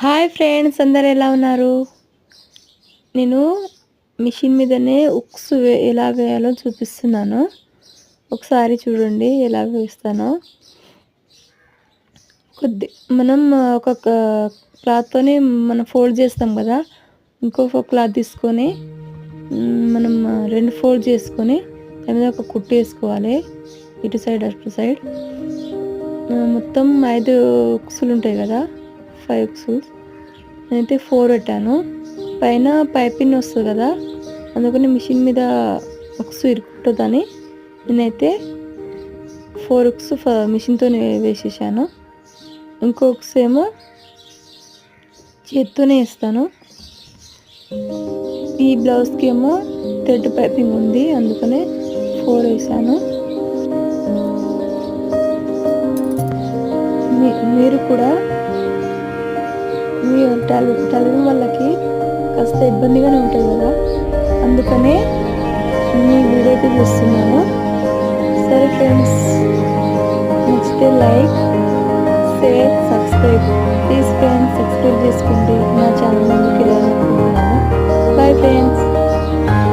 Hi friends, అందరు ఎలా ఉన్నారు? నేను మిషన్ మీదనే ఉక్స్ ఎలా వేయాలో చూపిస్తున్నాను. ఒకసారి చూడండి ఎలా వేస్తానో. మనం ఒక క్లాత్తోని మనం ఫోల్డ్ చేస్తాం కదా, ఇంకొక క్లాత్ తీసుకొని మనం 2 ఫోల్డ్ చేసుకొని దాని మీద ఒక కుట్టు వేసుకోవాలి. ఇటు సైడ్ అటు సైడ్ మొత్తం 5 ఉక్సులు ఉంటాయి కదా, 5 ఉక్సులు. నేనైతే 4 పెట్టాను. పైన పైపింగ్ వస్తుంది కదా, అందుకని మిషన్ మీద ఉక్స్ ఇరుక్కుంటుందని నేనైతే 4 ఉక్స్ మిషన్తో వేసేసాను. ఇంకో ఉక్స్ ఏమో చేత్తోనే వేస్తాను. ఈ బ్లౌజ్కి ఏమో థ్రెడ్ పైపింగ్ ఉంది, అందుకనే 4 వేసాను. మీరు కూడా మీ టైలరింగ్ వాళ్ళకి కాస్త ఇబ్బందిగానే ఉంటుంది కదా, అందుకనే మీ వీడియోకి చూస్తున్నాను. సరే ఫ్రెండ్స్, నచ్చితే లైక్, షేర్, సబ్స్క్రైబ్ ప్లీజ్.